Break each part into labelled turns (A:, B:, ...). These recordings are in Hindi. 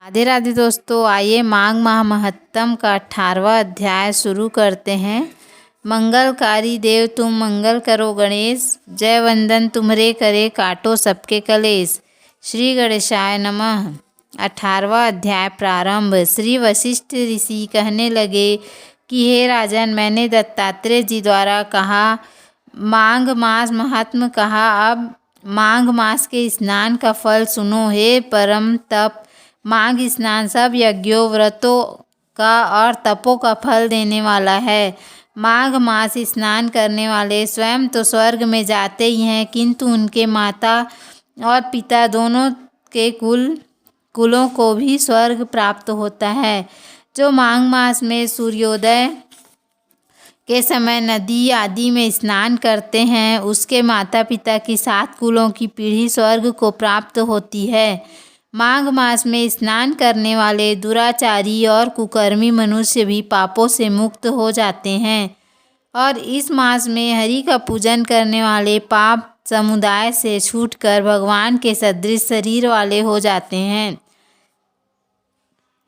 A: राधे राधे दोस्तों, आइए माघ माह महत्तम का 18वां अध्याय शुरू करते हैं। मंगलकारी देव तुम मंगल करो गणेश, जय वंदन तुम्हरे करे काटो सबके कलेश। श्री गणेशाय नमः। 18वां अध्याय प्रारंभ। श्री वशिष्ठ ऋषि कहने लगे कि हे राजन, मैंने दत्तात्रेय जी द्वारा कहा माघ मास महात्म कहा, अब माघ मास के स्नान का फल सुनो। हे परम तप, माघ स्नान सब यज्ञों व्रतों का और तपों का फल देने वाला है। माघ मास स्नान करने वाले स्वयं तो स्वर्ग में जाते ही हैं, किंतु उनके माता और पिता दोनों के कुलों को भी स्वर्ग प्राप्त होता है। जो माघ मास में सूर्योदय के समय नदी आदि में स्नान करते हैं, उसके माता पिता की 7 कुलों की पीढ़ी स्वर्ग को प्राप्त होती है। माघ मास में स्नान करने वाले दुराचारी और कुकर्मी मनुष्य भी पापों से मुक्त हो जाते हैं, और इस मास में हरि का पूजन करने वाले पाप समुदाय से छूटकर भगवान के सदृश शरीर वाले हो जाते हैं।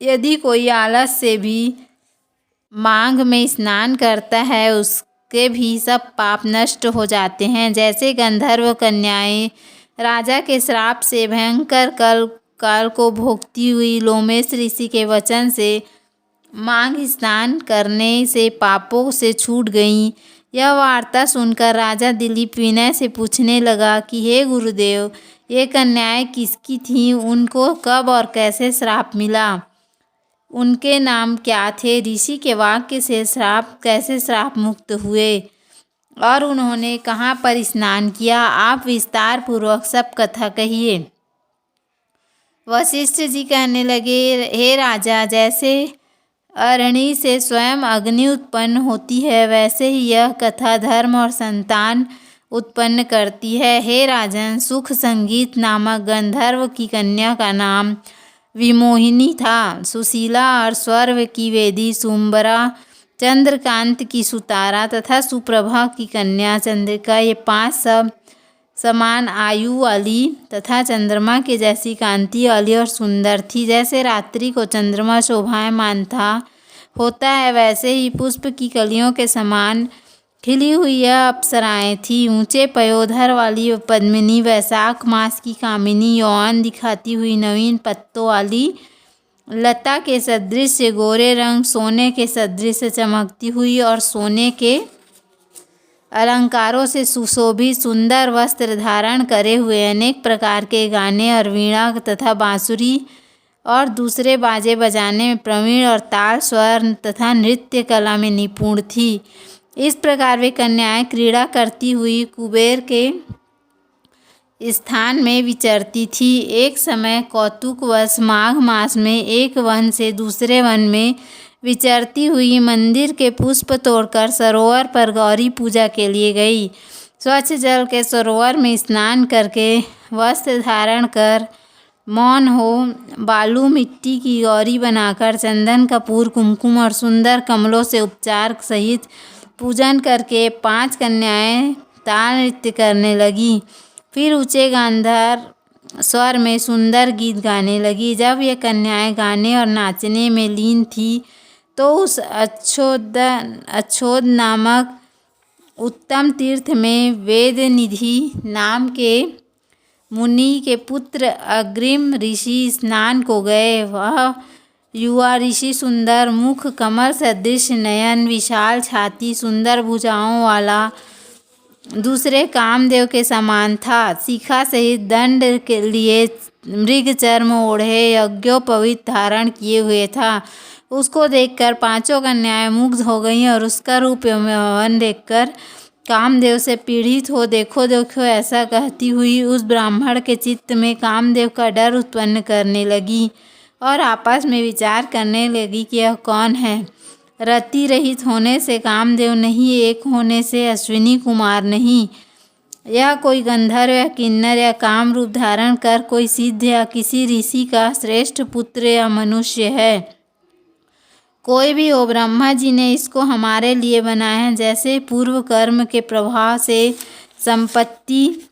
A: यदि कोई आलस से भी माघ में स्नान करता है, उसके भी सब पाप नष्ट हो जाते हैं। जैसे गंधर्व कन्याएं राजा के श्राप से भयंकर काल को भोगती हुई लोमेश ऋषि के वचन से माघ स्नान करने से पापों से छूट गईं। यह वार्ता सुनकर राजा दिलीप विनय से पूछने लगा कि हे गुरुदेव, ये कन्याएं किसकी थीं? उनको कब और कैसे श्राप मिला? उनके नाम क्या थे? ऋषि के वाक्य से कैसे श्राप मुक्त हुए और उन्होंने कहाँ पर स्नान किया? आप विस्तार पूर्वक सब कथा कहिए। वशिष्ठ जी कहने लगे, हे राजा, जैसे अरणि से स्वयं अग्नि उत्पन्न होती है, वैसे ही यह कथा धर्म और संतान उत्पन्न करती है। हे राजन, सुख संगीत नामक गंधर्व की कन्या का नाम विमोहिनी था। सुशीला और स्वर्व की वेदी सुंबरा, चंद्रकांत की सुतारा तथा सुप्रभा की कन्या चंद्रिका, ये 5 सब समान आयु वाली तथा चंद्रमा के जैसी कांति वाली और सुंदर थी। जैसे रात्रि को चंद्रमा शोभायमान होता है, वैसे ही पुष्प की कलियों के समान खिली हुई यह अप्सराएं थी। ऊंचे पयोधर वाली पद्मिनी, वैशाख मास की कामिनी, यौवन दिखाती हुई नवीन पत्तों वाली लता के सदृश गोरे रंग, सोने के सदृश चमकती हुई और सोने के अलंकारों से सुशोभित सुंदर वस्त्र धारण करे हुए, अनेक प्रकार के गाने और वीणा तथा बांसुरी और दूसरे बाजे बजाने में प्रवीण और ताल स्वर तथा नृत्य कला में निपुण थी। इस प्रकार वे कन्याएं क्रीड़ा करती हुई कुबेर के स्थान में विचरती थी। एक समय कौतुकवश माघ मास में एक वन से दूसरे वन में विचरती हुई मंदिर के पुष्प तोड़कर सरोवर पर गौरी पूजा के लिए गई। स्वच्छ जल के सरोवर में स्नान करके वस्त्र धारण कर मौन हो बालू मिट्टी की गौरी बनाकर चंदन कपूर कुमकुम और सुंदर कमलों से उपचार सहित पूजन करके 5 कन्याएं ताल नृत्य करने लगी। फिर ऊंचे गांधार स्वर में सुंदर गीत गाने लगी। जब ये कन्याएं गाने और नाचने में लीन थी, तो उस अच्छोद नामक उत्तम तीर्थ में वेद निधि नाम के मुनि के पुत्र अग्रिम ऋषि स्नान को गए। वह युवा ऋषि सुंदर मुख, कमल सदृश नयन, विशाल छाती, सुंदर भुजाओं वाला, दूसरे कामदेव के समान था। शिखा सहित दंड के लिए मृग चर्म ओढ़े यज्ञोपवीत धारण किए हुए था। उसको देखकर 5 कन्याएं मुग्ध हो गईं और उसका रूप यौवन देखकर कामदेव से पीड़ित हो देखो देखो ऐसा कहती हुई उस ब्राह्मण के चित्त में कामदेव का डर उत्पन्न करने लगी और आपस में विचार करने लगी कि यह कौन है। रति रहित होने से कामदेव नहीं, एक होने से अश्विनी कुमार नहीं। यह कोई गंधर्व या किन्नर या काम रूप धारण कर कोई सिद्ध या किसी ऋषि का श्रेष्ठ पुत्र या मनुष्य है। कोई भी हो, ब्रह्मा जी ने इसको हमारे लिए बनाया है। जैसे पूर्व कर्म के प्रभाव से संपत्ति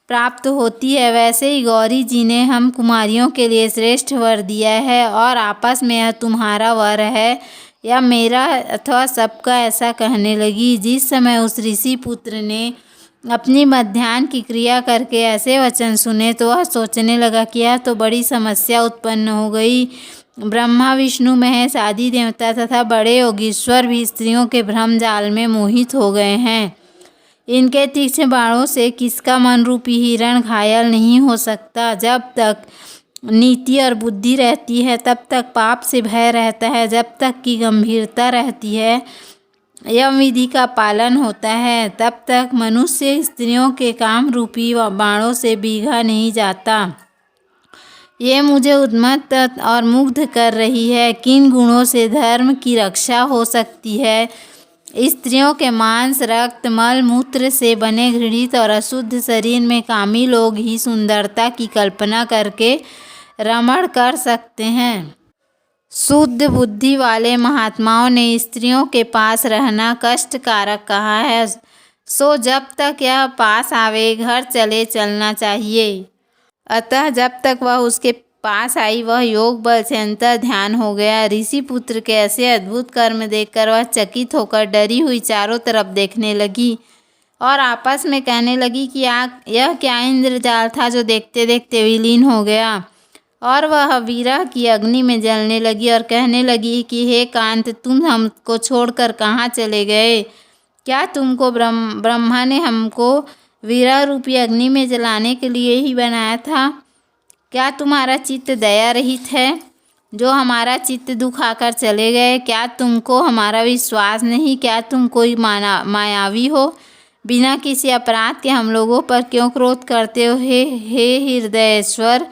A: प्राप्त होती है, वैसे ही गौरी जी ने हम कुमारियों के लिए श्रेष्ठ वर दिया है और आपस में यह तुम्हारा वर है या मेरा अथवा सबका, ऐसा कहने लगी। जिस समय उस ऋषि पुत्र ने अपनी मध्याह्न की क्रिया करके ऐसे वचन सुने तो वह सोचने लगा कि यह तो बड़ी समस्या उत्पन्न हो गई। ब्रह्मा विष्णु महेश आदि देवता तथा बड़े योगीश्वर भी स्त्रियों के भ्रम जाल में मोहित हो गए हैं। इनके तीक्ष्ण बाणों से किसका मन रूपी हिरण घायल नहीं हो सकता। जब तक नीति और बुद्धि रहती है तब तक पाप से भय रहता है, जब तक की गंभीरता रहती है, यम विधि का पालन होता है, तब तक मनुष्य स्त्रियों के काम रूपी बाणों से भीगा नहीं जाता। ये मुझे उन्मत्त और मुग्ध कर रही है। किन गुणों से धर्म की रक्षा हो सकती है? स्त्रियों के मांस, रक्त, मल मूत्र से बने घृणित और अशुद्ध शरीर में कामी लोग ही सुंदरता की कल्पना करके रमण कर सकते हैं। शुद्ध बुद्धि वाले महात्माओं ने स्त्रियों के पास रहना कष्टकारक कहा है, सो जब तक यह पास आवे घर चले चलना चाहिए। अतः जब तक वह उसके पास आई वह योग बल से अंतर ध्यान हो गया। ऋषि पुत्र के ऐसे अद्भुत कर्म देखकर वह चकित होकर डरी हुई चारों तरफ देखने लगी और आपस में कहने लगी कि यह क्या इंद्रजाल था जो देखते देखते विलीन हो गया। और वह विरह की अग्नि में जलने लगी और कहने लगी कि हे कांत, तुम हमको छोड़कर कहाँ चले गए? क्या तुमको ब्रह्मा ने हमको विरह रूपी अग्नि में जलाने के लिए ही बनाया था? क्या तुम्हारा चित्त दया रहित है जो हमारा चित्त दुखाकर चले गए? क्या तुमको हमारा विश्वास नहीं? क्या तुम कोई मायावी हो? बिना किसी अपराध के हम लोगों पर क्यों क्रोध करते हो? हे हृदयेश्वर,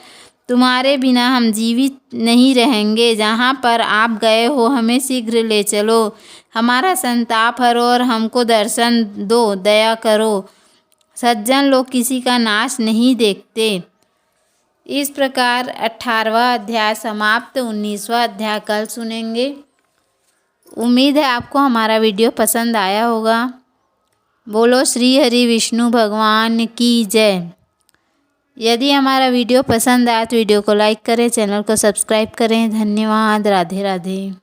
A: तुम्हारे बिना हम जीवित नहीं रहेंगे। जहाँ पर आप गए हो हमें शीघ्र ले चलो, हमारा संताप हरो और हमको दर्शन दो, दया करो। सज्जन लोग किसी का नाश नहीं देखते। इस प्रकार 18वां अध्याय समाप्त। 19वां अध्याय कल सुनेंगे। उम्मीद है आपको हमारा वीडियो पसंद आया होगा। बोलो श्री हरि विष्णु भगवान की जय। यदि हमारा वीडियो पसंद आए तो वीडियो को लाइक करें, चैनल को सब्सक्राइब करें। धन्यवाद। राधे राधे।